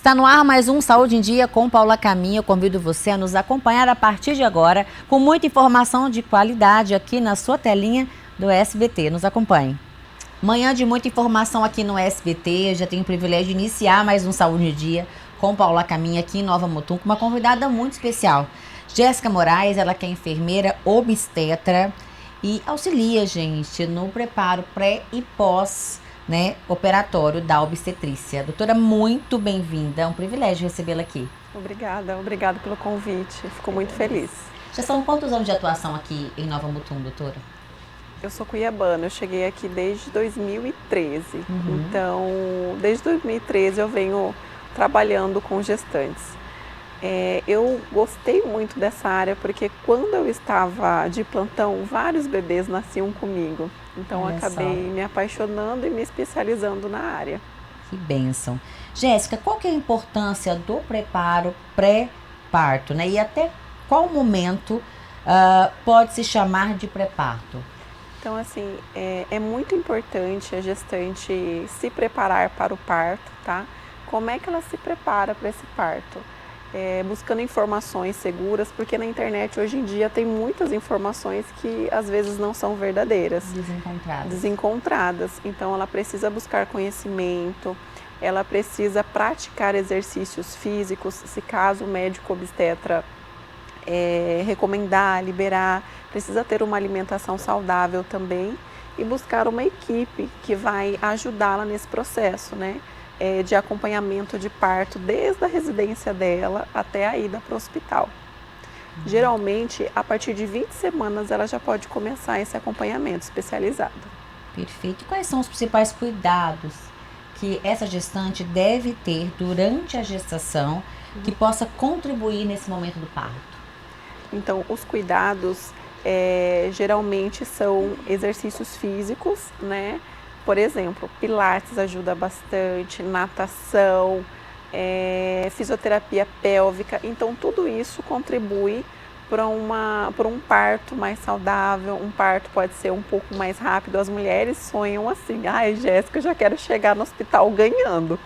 Está no ar mais um Saúde em Dia com Paula Caminha. Eu convido você a nos acompanhar a partir de agora com muita informação de qualidade aqui na sua telinha do SBT. Nos acompanhe. Manhã de muita informação aqui no SBT. Eu já tenho o privilégio de iniciar mais um Saúde em Dia com Paula Caminha aqui em Nova Mutum com uma convidada muito especial. Jéssica Moraes, ela que é enfermeira obstetra e auxilia, gente, no preparo pré e pós, né, operatório da obstetrícia. Doutora, muito bem-vinda, é um privilégio recebê-la aqui. Obrigada pelo convite, fico muito feliz. Já são quantos anos de atuação aqui em Nova Mutum, doutora? Eu sou cuiabana, eu cheguei aqui desde 2013, então desde 2013 eu venho trabalhando com gestantes. Eu gostei muito dessa área porque quando eu estava de plantão, vários bebês nasciam comigo. Então eu acabei me apaixonando e me especializando na área. Que bênção. Jéssica, qual que é a importância do preparo pré-parto, né? E até qual momento pode se chamar de pré-parto? Então, assim, é muito importante a gestante se preparar para o parto, tá? Como é que ela se prepara para esse parto? Buscando informações seguras, porque na internet hoje em dia tem muitas informações que às vezes não são verdadeiras. Desencontradas. Então ela precisa buscar conhecimento, ela precisa praticar exercícios físicos, se caso o médico obstetra recomendar, liberar, precisa ter uma alimentação saudável também e buscar uma equipe que vai ajudá-la nesse processo, né? De acompanhamento de parto desde a residência dela até a ida para o hospital. Geralmente, a partir de 20 semanas, ela já pode começar esse acompanhamento especializado. Perfeito. E quais são os principais cuidados que essa gestante deve ter durante a gestação que possa contribuir nesse momento do parto? Então, os cuidados geralmente são exercícios físicos, né? Por exemplo, pilates ajuda bastante, natação, fisioterapia pélvica. Então, tudo isso contribui para um parto mais saudável. Um parto pode ser um pouco mais rápido. As mulheres sonham assim, ai, Jéssica, eu já quero chegar no hospital ganhando.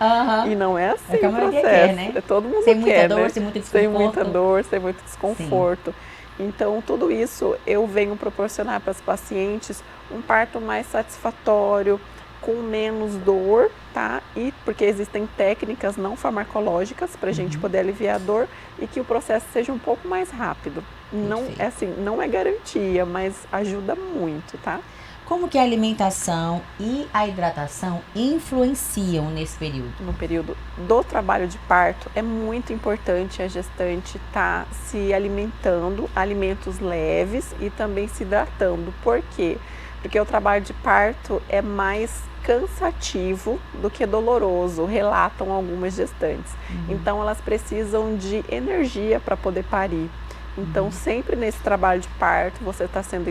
E não é assim o processo. Quer, né? Todo mundo sem quer, muita dor, né? sem muito desconforto. Sem muita dor, sem muito desconforto. Sim. Então, tudo isso eu venho proporcionar para as pacientes um parto mais satisfatório, com menos dor, tá? E porque existem técnicas não farmacológicas para a gente poder aliviar a dor e que o processo seja um pouco mais rápido. Não é assim, não é garantia, mas ajuda muito, tá? Como que a alimentação e a hidratação influenciam nesse período? No período do trabalho de parto, é muito importante a gestante estar se alimentando, alimentos leves e também se hidratando. Por quê? Porque o trabalho de parto é mais cansativo do que doloroso, relatam algumas gestantes. Então, elas precisam de energia para poder parir. Então, sempre nesse trabalho de parto, você está sendo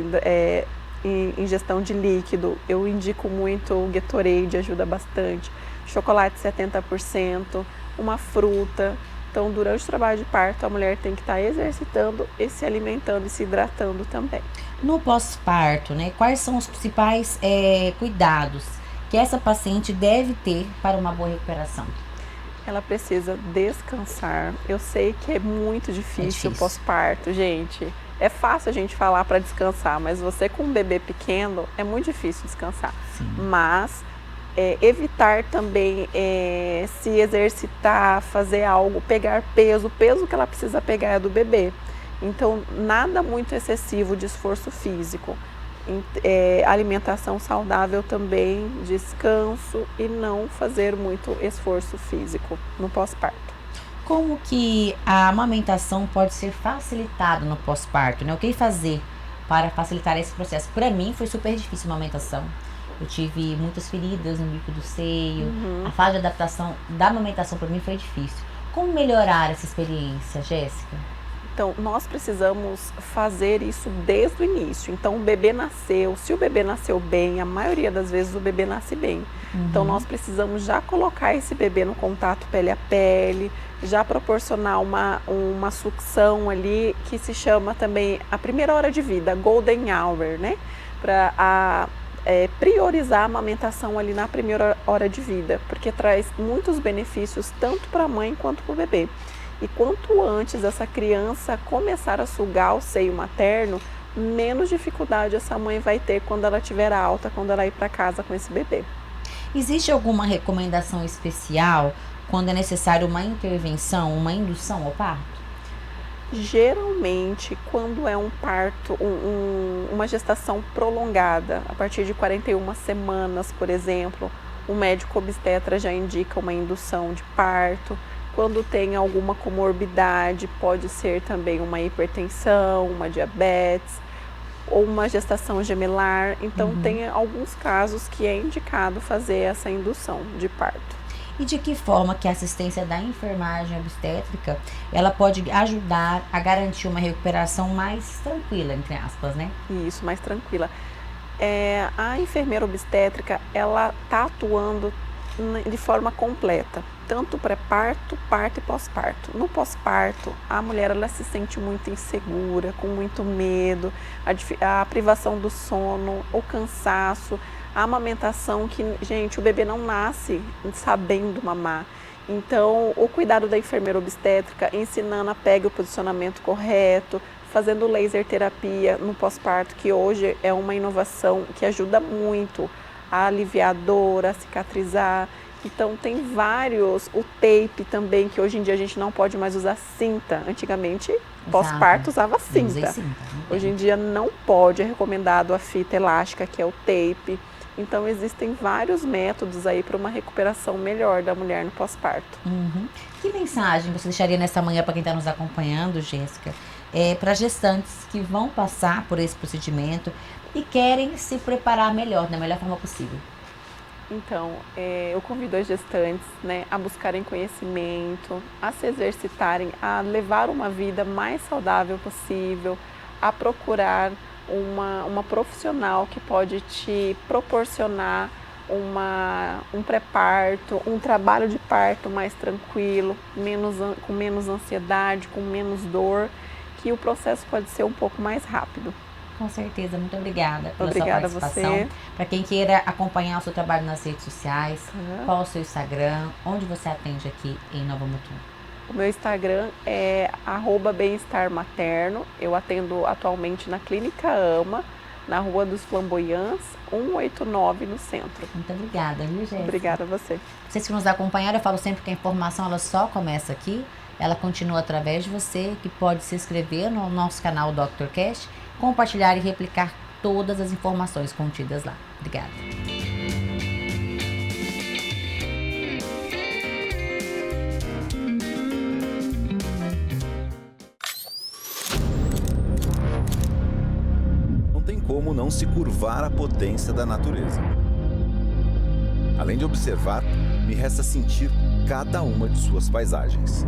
ingestão de líquido. Eu indico muito o Gatorade, ajuda bastante. Chocolate 70%, uma fruta. Então, durante o trabalho de parto, a mulher tem que estar exercitando e se alimentando e se hidratando também. No pós-parto, né, quais são os principais cuidados que essa paciente deve ter para uma boa recuperação? Ela precisa descansar. Eu sei que é muito difícil o pós-parto, gente. É fácil a gente falar para descansar, mas você com um bebê pequeno é muito difícil descansar. Sim. Mas evitar também se exercitar, fazer algo, pegar peso. O peso que ela precisa pegar é do bebê. Então, nada muito excessivo de esforço físico. Alimentação saudável também, descanso e não fazer muito esforço físico no pós-parto. Como que a amamentação pode ser facilitada no pós-parto, né? O que fazer para facilitar esse processo? Para mim foi super difícil a amamentação. Eu tive muitas feridas no bico do seio. A fase de adaptação da amamentação para mim foi difícil. Como melhorar essa experiência, Jéssica? Então, nós precisamos fazer isso desde o início. Então, o bebê nasceu, se o bebê nasceu bem, a maioria das vezes o bebê nasce bem. Então, nós precisamos já colocar esse bebê no contato pele a pele, já proporcionar uma sucção ali, que se chama também a primeira hora de vida, Golden Hour, né? Para priorizar a amamentação ali na primeira hora de vida, porque traz muitos benefícios tanto para a mãe quanto para o bebê. E quanto antes essa criança começar a sugar o seio materno, menos dificuldade essa mãe vai ter quando ela tiver alta, quando ela ir para casa com esse bebê. Existe alguma recomendação especial quando é necessário uma intervenção, uma indução ao parto? Geralmente, quando é um parto, uma gestação prolongada, a partir de 41 semanas, por exemplo, o médico obstetra já indica uma indução de parto. Quando tem alguma comorbidade, pode ser também uma hipertensão, uma diabetes ou uma gestação gemelar. Então, tem alguns casos que é indicado fazer essa indução de parto. E de que forma que a assistência da enfermagem obstétrica, ela pode ajudar a garantir uma recuperação mais tranquila, entre aspas, né? Isso, mais tranquila. A enfermeira obstétrica, ela está atuando de forma completa, tanto pré-parto, parto e pós-parto. No pós-parto, a mulher ela se sente muito insegura, com muito medo, a privação do sono, o cansaço, a amamentação, que, gente, o bebê não nasce sabendo mamar. Então, o cuidado da enfermeira obstétrica, ensinando a pega o posicionamento correto, fazendo laser terapia no pós-parto, que hoje é uma inovação que ajuda muito a aliviar a dor, a cicatrizar. Então, tem vários, o tape também, que hoje em dia a gente não pode mais usar cinta. Antigamente, pós-parto usava cinta. Hoje em dia não pode, é recomendado a fita elástica, que é o tape. Então, existem vários métodos aí para uma recuperação melhor da mulher no pós-parto. Que mensagem você deixaria nessa manhã para quem está nos acompanhando, Jéssica? Para gestantes que vão passar por esse procedimento e querem se preparar melhor, da melhor forma possível. Então, eu convido as gestantes, né, a buscarem conhecimento, a se exercitarem, a levar uma vida mais saudável possível, a procurar uma profissional que pode te proporcionar um pré-parto, um trabalho de parto mais tranquilo, com menos ansiedade, com menos dor, que o processo pode ser um pouco mais rápido. Com certeza, muito obrigada pela Obrigada sua participação. você. Para quem queira acompanhar o seu trabalho nas redes sociais, qual o seu Instagram, onde você atende aqui em Nova Mutum? O meu Instagram é @bem-estar-materno. Eu atendo atualmente na Clínica Ama, na Rua dos Flamboyants, 189, no centro. Muito obrigada, viu, Jéssica? Obrigada a você. Vocês que nos acompanharam, eu falo sempre que a informação ela só começa aqui, ela continua através de você, que pode se inscrever no nosso canal Dr. Cash, compartilhar e replicar todas as informações contidas lá. Obrigada. Como não se curvar à potência da natureza. Além de observar, me resta sentir cada uma de suas paisagens.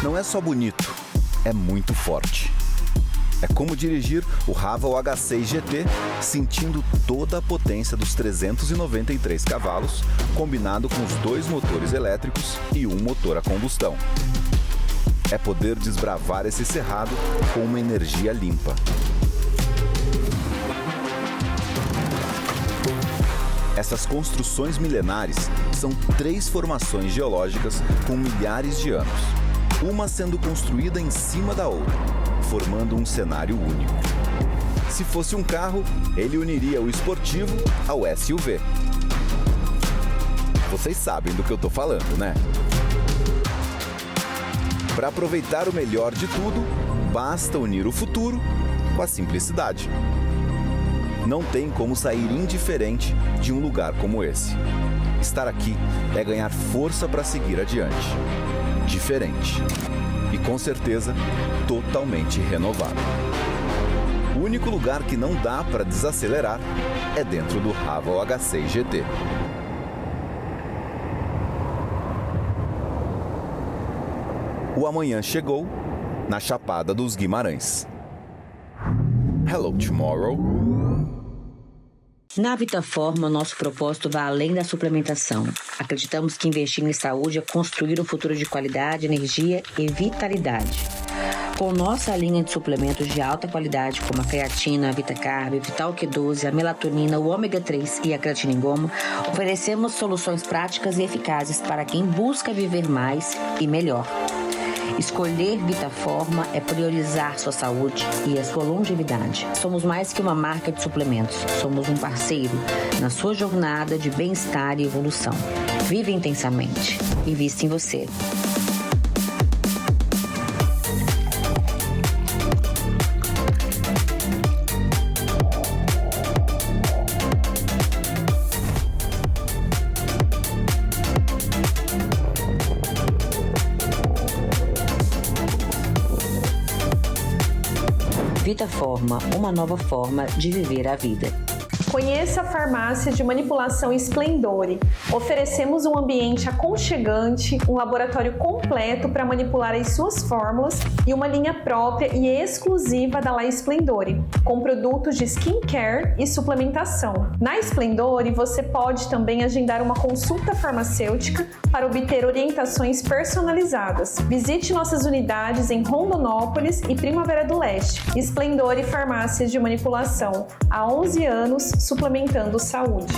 Não é só bonito, é muito forte. É como dirigir o Haval H6 GT, sentindo toda a potência dos 393 cavalos, combinado com os 2 motores elétricos e um motor a combustão. É poder desbravar esse cerrado com uma energia limpa. Essas construções milenares são 3 formações geológicas com milhares de anos, uma sendo construída em cima da outra, formando um cenário único. Se fosse um carro, ele uniria o esportivo ao SUV. Vocês sabem do que eu tô falando, né? Para aproveitar o melhor de tudo, basta unir o futuro com a simplicidade. Não tem como sair indiferente de um lugar como esse. Estar aqui é ganhar força para seguir adiante. Diferente. E com certeza, totalmente renovado. o único lugar que não dá para desacelerar é dentro do Haval H6 GT. O amanhã chegou na Chapada dos Guimarães. Hello, tomorrow. Na Vitaforma, nosso propósito vai além da suplementação. Acreditamos que investir em saúde é construir um futuro de qualidade, energia e vitalidade. Com nossa linha de suplementos de alta qualidade, como a creatina, a VitaCarb, Vital Q12, a melatonina, o ômega 3 e a creatina em goma, oferecemos soluções práticas e eficazes para quem busca viver mais e melhor. Escolher Vitaforma é priorizar sua saúde e a sua longevidade. Somos mais que uma marca de suplementos. Somos um parceiro na sua jornada de bem-estar e evolução. Vive intensamente. Invista em você. Vitaforma, uma nova forma de viver a vida. Conheça a farmácia de manipulação Splendore. Oferecemos um ambiente aconchegante, um laboratório completo para manipular as suas fórmulas e uma linha própria e exclusiva da La Splendore, com produtos de skincare e suplementação. Na Splendore, você pode também agendar uma consulta farmacêutica para obter orientações personalizadas. Visite nossas unidades em Rondonópolis e Primavera do Leste. Splendore Farmácia de Manipulação. Há 11 anos, suplementando saúde.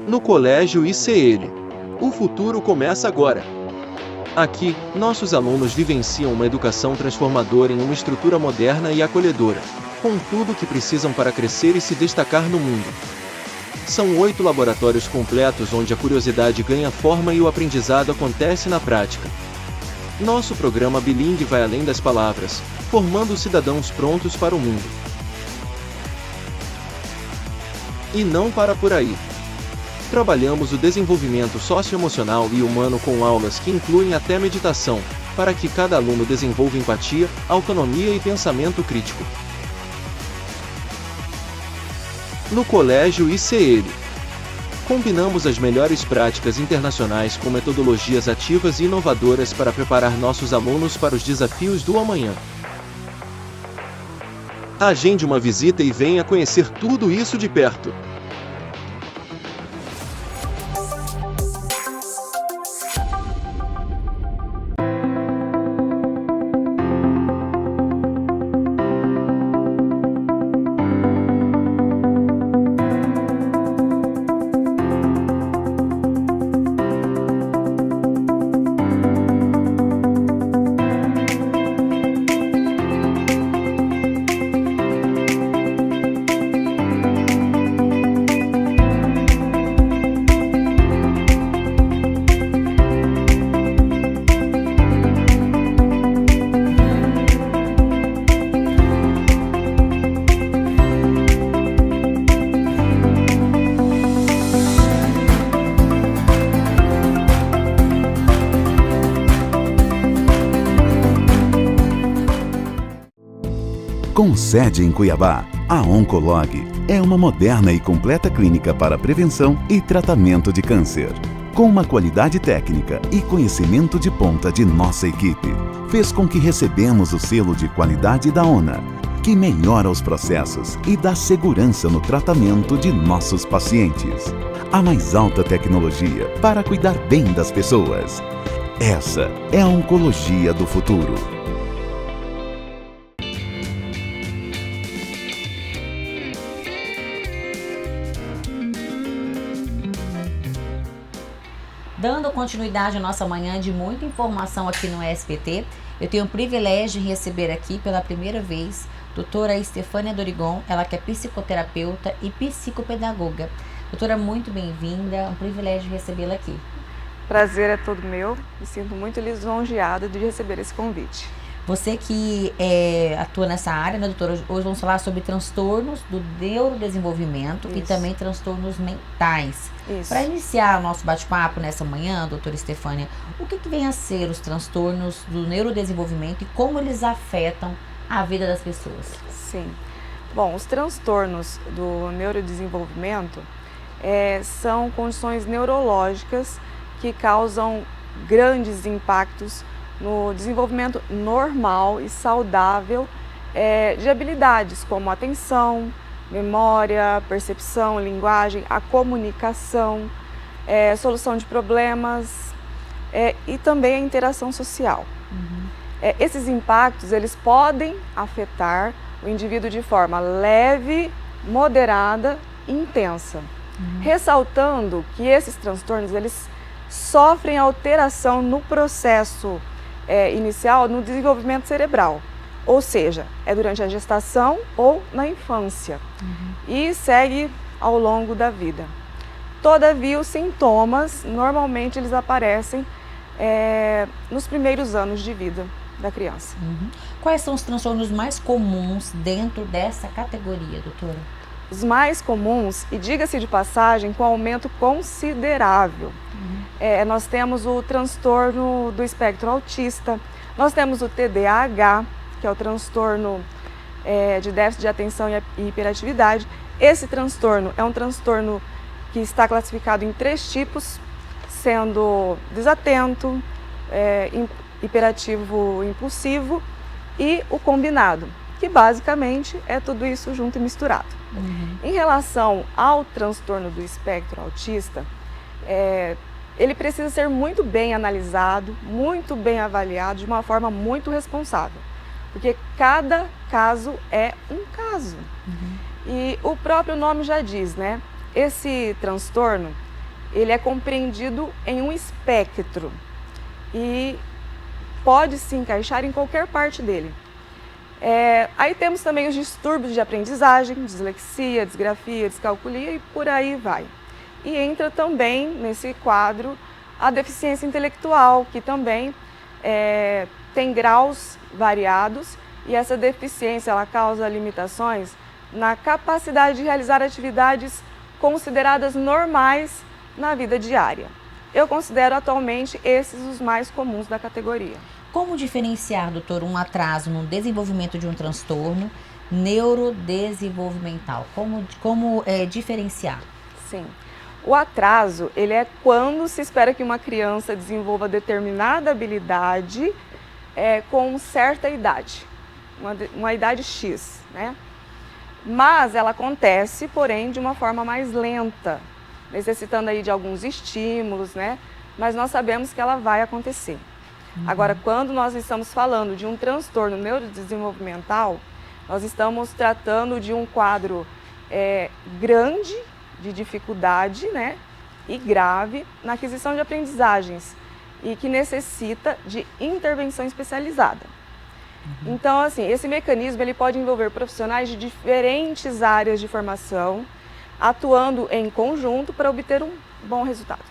No Colégio ICL. O futuro começa agora. Aqui, nossos alunos vivenciam uma educação transformadora em uma estrutura moderna e acolhedora, com tudo o que precisam para crescer e se destacar no mundo. São 8 laboratórios completos onde a curiosidade ganha forma e o aprendizado acontece na prática. Nosso programa bilingue vai além das palavras, formando cidadãos prontos para o mundo. E não para por aí. Trabalhamos o desenvolvimento socioemocional e humano com aulas que incluem até meditação, para que cada aluno desenvolva empatia, autonomia e pensamento crítico. No Colégio ICL. Combinamos as melhores práticas internacionais com metodologias ativas e inovadoras para preparar nossos alunos para os desafios do amanhã. Agende uma visita e venha conhecer tudo isso de perto. Com sede em Cuiabá, a Oncolog é uma moderna e completa clínica para prevenção e tratamento de câncer. Com uma qualidade técnica e conhecimento de ponta de nossa equipe, fez com que recebemos o selo de qualidade da ONA, que melhora os processos e dá segurança no tratamento de nossos pacientes. A mais alta tecnologia para cuidar bem das pessoas. Essa é a oncologia do futuro. Dando continuidade à nossa manhã de muita informação aqui no SBT, eu tenho o privilégio de receber aqui pela primeira vez a doutora Estefânia Dorigon, ela que é psicoterapeuta e psicopedagoga. Doutora, muito bem-vinda, é um privilégio recebê-la aqui. Prazer é todo meu, me sinto muito lisonjeada de receber esse convite. Você que atua nessa área, né, doutora? Hoje vamos falar sobre transtornos do neurodesenvolvimento e também transtornos mentais. Para iniciar o nosso bate-papo nessa manhã, doutora Estefânia, o que vem a ser os transtornos do neurodesenvolvimento e como eles afetam a vida das pessoas? Sim. Bom, os transtornos do neurodesenvolvimento são condições neurológicas que causam grandes impactos no desenvolvimento normal e saudável de habilidades como atenção, memória, percepção, linguagem, a comunicação, solução de problemas e também a interação social. Esses impactos eles podem afetar o indivíduo de forma leve, moderada e intensa, ressaltando que esses transtornos eles sofrem alteração no processo inicial no desenvolvimento cerebral, ou seja, é durante a gestação ou na infância e segue ao longo da vida. Todavia, os sintomas normalmente eles aparecem nos primeiros anos de vida da criança. Quais são os transtornos mais comuns dentro dessa categoria, doutora? Os mais comuns, e diga-se de passagem, com aumento considerável. Nós temos o transtorno do espectro autista, nós temos o TDAH, que é o transtorno de déficit de atenção e hiperatividade. Esse transtorno é um transtorno que está classificado em 3 tipos, sendo desatento, hiperativo impulsivo e o combinado, que basicamente é tudo isso junto e misturado. Em relação ao transtorno do espectro autista, ele precisa ser muito bem analisado, muito bem avaliado, de uma forma muito responsável, porque cada caso é um caso. E o próprio nome já diz, né? Esse transtorno, ele é compreendido em um espectro e pode se encaixar em qualquer parte dele. Aí temos também os distúrbios de aprendizagem, dislexia, disgrafia, descalculia e por aí vai. E entra também nesse quadro a deficiência intelectual, que também tem graus variados e essa deficiência ela causa limitações na capacidade de realizar atividades consideradas normais na vida diária. Eu considero atualmente esses os mais comuns da categoria. Como diferenciar, doutor, um atraso no desenvolvimento de um transtorno neurodesenvolvimental? Como diferenciar? Sim. O atraso, ele é quando se espera que uma criança desenvolva determinada habilidade com certa idade, uma idade X, né? Mas ela acontece, porém, de uma forma mais lenta, necessitando aí de alguns estímulos, né? Mas nós sabemos que ela vai acontecer. Agora, quando nós estamos falando de um transtorno neurodesenvolvimental, nós estamos tratando de um quadro grande de dificuldade, né, e grave na aquisição de aprendizagens e que necessita de intervenção especializada. Então, assim, esse mecanismo ele pode envolver profissionais de diferentes áreas de formação, atuando em conjunto para obter um bom resultado.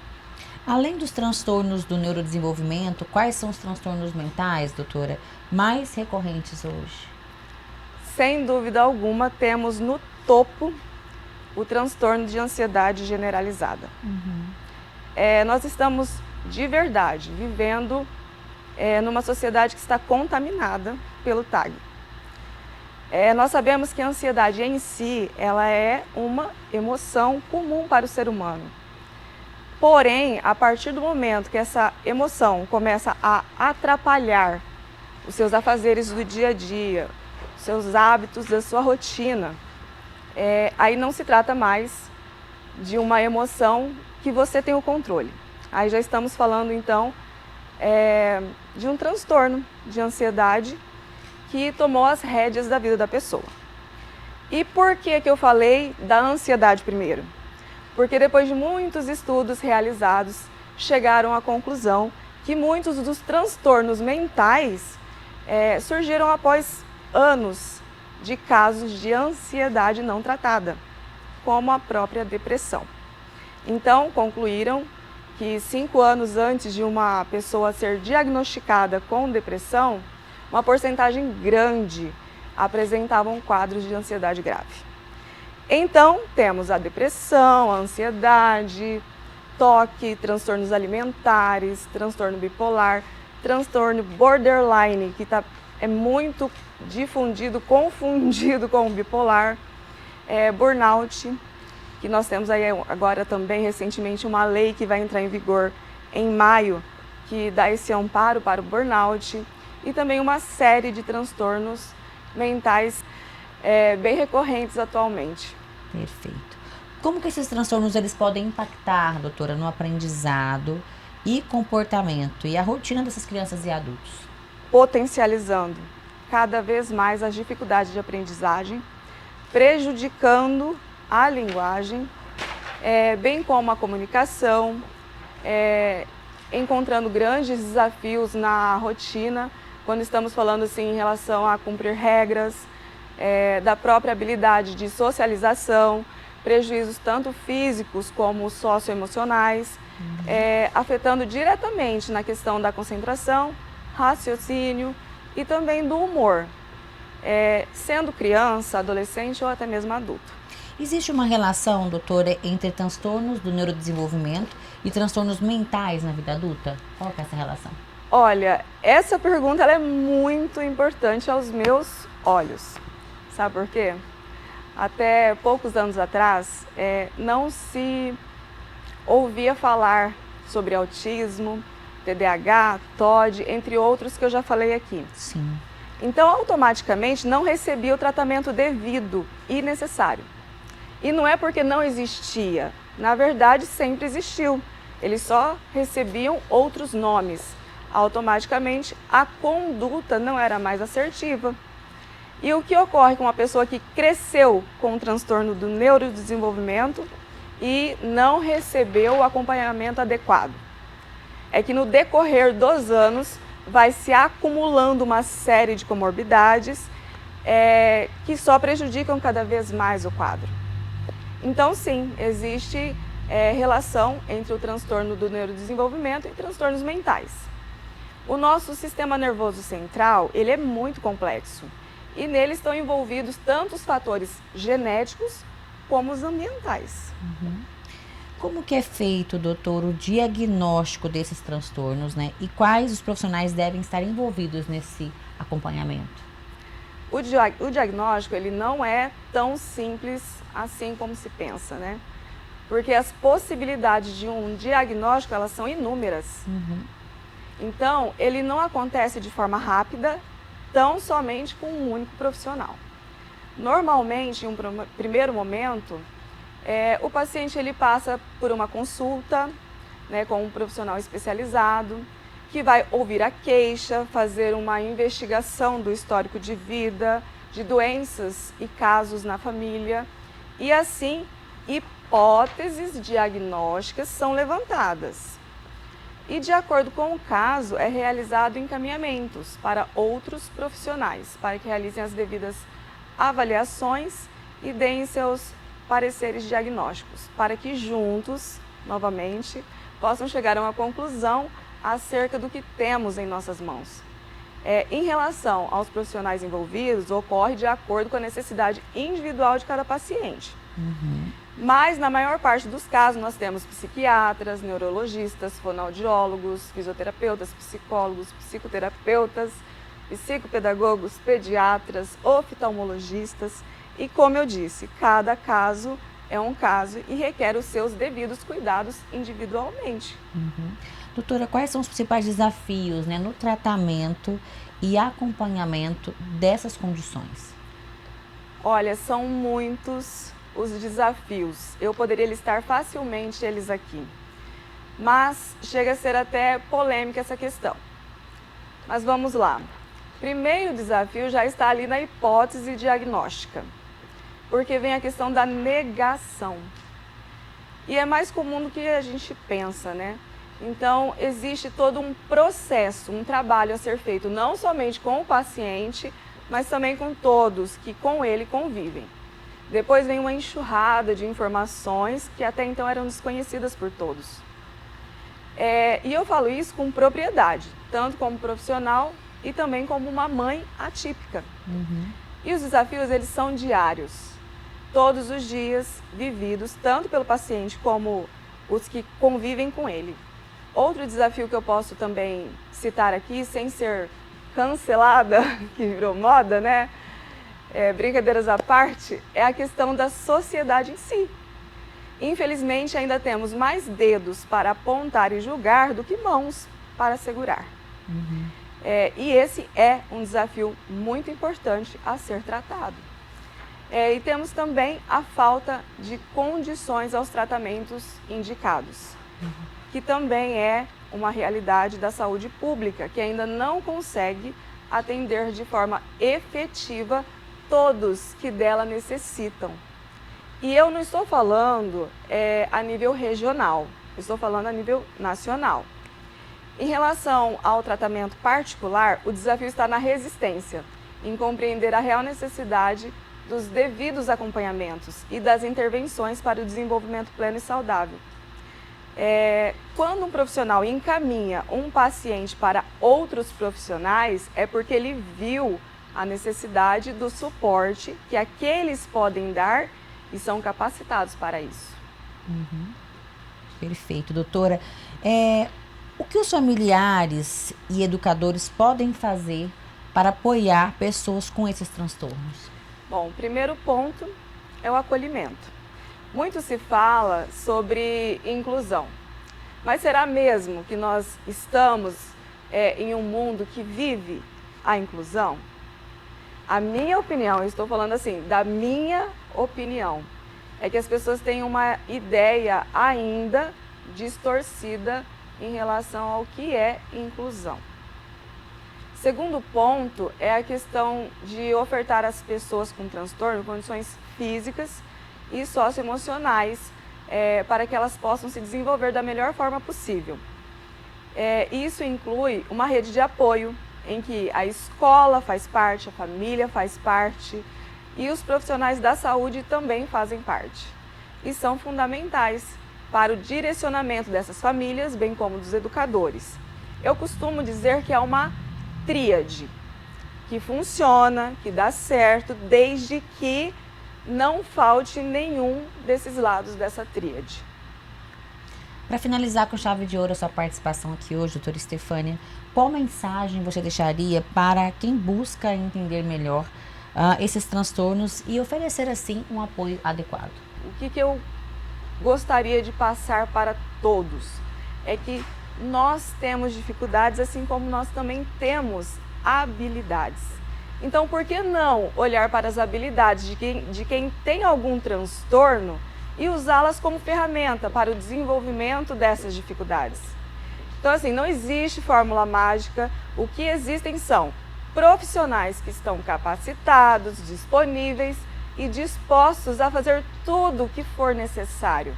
Além dos transtornos do neurodesenvolvimento, quais são os transtornos mentais, doutora, mais recorrentes hoje? Sem dúvida alguma, temos no topo o transtorno de ansiedade generalizada. Nós estamos, de verdade, vivendo numa sociedade que está contaminada pelo TAG. Nós sabemos que a ansiedade em si, ela é uma emoção comum para o ser humano. Porém, a partir do momento que essa emoção começa a atrapalhar os seus afazeres do dia a dia, os seus hábitos da sua rotina, aí não se trata mais de uma emoção que você tem o controle. Aí já estamos falando, então, de um transtorno de ansiedade que tomou as rédeas da vida da pessoa. E por que eu falei da ansiedade primeiro? Porque depois de muitos estudos realizados, chegaram à conclusão que muitos dos transtornos mentais surgiram após anos de casos de ansiedade não tratada, como a própria depressão. Então, concluíram que 5 anos antes de uma pessoa ser diagnosticada com depressão, uma porcentagem grande apresentavam quadros de ansiedade grave. Então, temos a depressão, a ansiedade, toque, transtornos alimentares, transtorno bipolar, transtorno borderline, que é muito difundido, confundido com o bipolar, burnout, que nós temos aí agora também recentemente uma lei que vai entrar em vigor em maio, que dá esse amparo para o burnout, e também uma série de transtornos mentais bem recorrentes atualmente. Perfeito. Como que esses transtornos eles podem impactar, doutora, no aprendizado e comportamento e a rotina dessas crianças e adultos? Potencializando cada vez mais as dificuldades de aprendizagem, prejudicando a linguagem, bem como a comunicação, encontrando grandes desafios na rotina, quando estamos falando assim, em relação a cumprir regras, da própria habilidade de socialização, prejuízos tanto físicos como socioemocionais, afetando diretamente na questão da concentração, raciocínio e também do humor, sendo criança, adolescente ou até mesmo adulto. Existe uma relação, doutora, entre transtornos do neurodesenvolvimento e transtornos mentais na vida adulta? Qual que é essa relação? Olha, essa pergunta ela é muito importante aos meus olhos. Sabe por quê? Até poucos anos atrás, não se ouvia falar sobre autismo, TDAH, TOD, entre outros que eu já falei aqui. Sim. Então, automaticamente, não recebia o tratamento devido e necessário. E não é porque não existia, na verdade, sempre existiu. Eles só recebiam outros nomes. Automaticamente, a conduta não era mais assertiva. E o que ocorre com uma pessoa que cresceu com um transtorno do neurodesenvolvimento e não recebeu o acompanhamento adequado? É que no decorrer dos anos vai se acumulando uma série de comorbidades que só prejudicam cada vez mais o quadro. Então sim, existe relação entre o transtorno do neurodesenvolvimento e transtornos mentais. O nosso sistema nervoso central, ele é muito complexo. E nele estão envolvidos tanto os fatores genéticos como os ambientais. Uhum. Como que é feito, doutor, o diagnóstico desses transtornos, né? E quais os profissionais devem estar envolvidos nesse acompanhamento? O diagnóstico, ele não é tão simples assim como se pensa, né? Porque as possibilidades de um diagnóstico, elas são inúmeras. Uhum. Então, ele não acontece de forma rápida, tão somente com um único profissional. Normalmente, em um primeiro momento, o paciente ele passa por uma consulta, né, com um profissional especializado, que vai ouvir a queixa, fazer uma investigação do histórico de vida, de doenças e casos na família, e assim, hipóteses diagnósticas são levantadas. E, de acordo com o caso, é realizado encaminhamentos para outros profissionais, para que realizem as devidas avaliações e deem seus pareceres diagnósticos, para que juntos, novamente, possam chegar a uma conclusão acerca do que temos em nossas mãos. Em relação aos profissionais envolvidos, ocorre de acordo com a necessidade individual de cada paciente. Uhum. Mas, na maior parte dos casos, nós temos psiquiatras, neurologistas, fonoaudiólogos, fisioterapeutas, psicólogos, psicoterapeutas, psicopedagogos, pediatras, oftalmologistas. E, como eu disse, cada caso é um caso e requer os seus devidos cuidados individualmente. Uhum. Doutora, quais são os principais desafios, né, no tratamento e acompanhamento dessas condições? Olha, são muitos os desafios. Eu poderia listar facilmente eles aqui, mas chega a ser até polêmica essa questão. Mas vamos lá. Primeiro desafio já está ali na hipótese diagnóstica, porque vem a questão da negação. E é mais comum do que a gente pensa, né? Então, existe todo um processo, um trabalho a ser feito, não somente com o paciente, mas também com todos que com ele convivem. Depois vem uma enxurrada de informações que até então eram desconhecidas por todos. E eu falo isso com propriedade, tanto como profissional e também como uma mãe atípica. E os desafios, eles são diários, todos os dias vividos, tanto pelo paciente como os que convivem com ele. Outro desafio que eu posso também citar aqui, sem ser cancelada, que virou moda, né? Brincadeiras à parte, é a questão da sociedade em si. Infelizmente, ainda temos mais dedos para apontar e julgar do que mãos para segurar. E esse é um desafio muito importante a ser tratado. E temos também a falta de condições aos tratamentos indicados, que também é uma realidade da saúde pública, que ainda não consegue atender de forma efetiva todos que dela necessitam. E eu não estou falando a nível regional, estou falando a nível nacional. Em relação ao tratamento particular, o desafio está na resistência, em compreender a real necessidade dos devidos acompanhamentos e das intervenções para o desenvolvimento pleno e saudável. Quando um profissional encaminha um paciente para outros profissionais, é porque ele viu a necessidade do suporte que aqueles podem dar e são capacitados para isso. Perfeito, doutora. O que os familiares e educadores podem fazer para apoiar pessoas com esses transtornos? Bom, o primeiro ponto é o acolhimento. Muito se fala sobre inclusão, mas será mesmo que nós estamos em um mundo que vive a inclusão? A minha opinião, eu estou falando assim, da minha opinião, é que as pessoas têm uma ideia ainda distorcida em relação ao que é inclusão. Segundo ponto é a questão de ofertar às pessoas com transtorno condições físicas e socioemocionais para que elas possam se desenvolver da melhor forma possível. Isso inclui uma rede de apoio, em que a escola faz parte, a família faz parte e os profissionais da saúde também fazem parte. E são fundamentais para o direcionamento dessas famílias, bem como dos educadores. Eu costumo dizer que é uma tríade que funciona, que dá certo, desde que não falte nenhum desses lados dessa tríade. Para finalizar com chave de ouro a sua participação aqui hoje, doutora Estefânia, qual mensagem você deixaria para quem busca entender melhor esses transtornos e oferecer, assim, um apoio adequado? O que eu gostaria de passar para todos é que nós temos dificuldades, assim como nós também temos habilidades. Então, por que não olhar para as habilidades de quem tem algum transtorno e usá-las como ferramenta para o desenvolvimento dessas dificuldades? Então, assim, não existe fórmula mágica. O que existem são profissionais que estão capacitados, disponíveis e dispostos a fazer tudo o que for necessário.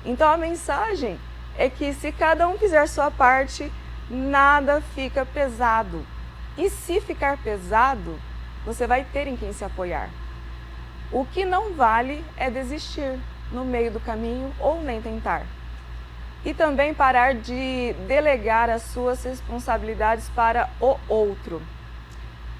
Então, a mensagem é que se cada um fizer sua parte, nada fica pesado. E se ficar pesado, você vai ter em quem se apoiar. O que não vale é desistir no meio do caminho ou nem tentar. E também parar de delegar as suas responsabilidades para o outro.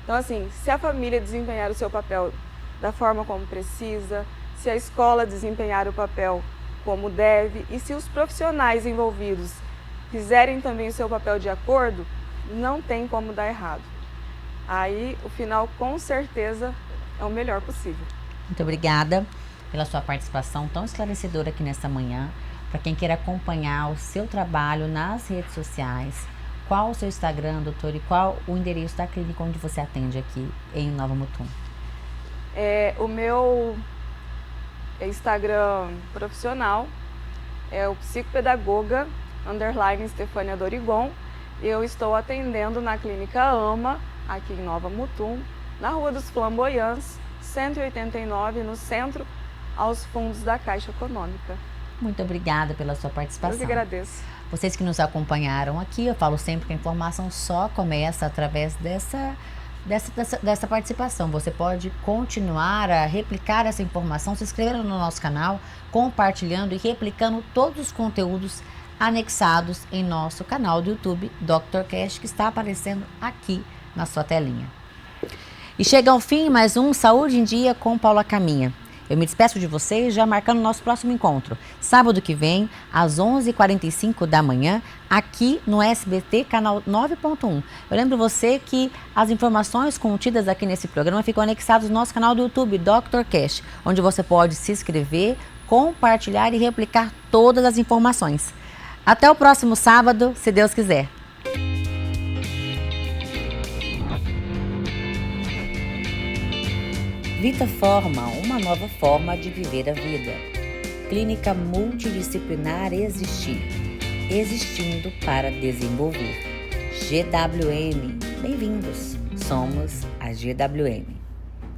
Então, assim, se a família desempenhar o seu papel da forma como precisa, se a escola desempenhar o papel como deve e se os profissionais envolvidos fizerem também o seu papel de acordo, não tem como dar errado. Aí o final com certeza é o melhor possível. Muito obrigada pela sua participação tão esclarecedora aqui nesta manhã. Para quem queira acompanhar o seu trabalho nas redes sociais, qual o seu Instagram, doutor, e qual o endereço da clínica onde você atende aqui em Nova Mutum? O meu Instagram profissional é o psicopedagoga _Estefânia Dorigon. Eu estou atendendo na Clínica AMA, aqui em Nova Mutum, na Rua dos Flamboyants, 189, no centro, aos fundos da Caixa Econômica. Muito obrigada pela sua participação. Eu que agradeço. Vocês que nos acompanharam aqui, eu falo sempre que a informação só começa através dessa participação. Você pode continuar a replicar essa informação, se inscrevendo no nosso canal, compartilhando e replicando todos os conteúdos anexados em nosso canal do YouTube, Dr. Cash, que está aparecendo aqui na sua telinha. E chega ao fim mais um Saúde em Dia com Paula Caminha. Eu me despeço de vocês já marcando o nosso próximo encontro, sábado que vem, às 11h45 da manhã, aqui no SBT, canal 9.1. Eu lembro você que as informações contidas aqui nesse programa ficam anexadas no nosso canal do YouTube, Dr. Cash, onde você pode se inscrever, compartilhar e replicar todas as informações. Até o próximo sábado, se Deus quiser. Vitaforma, uma nova forma de viver a vida. Clínica multidisciplinar Existir, existindo para desenvolver. GWM, bem-vindos, somos a GWM.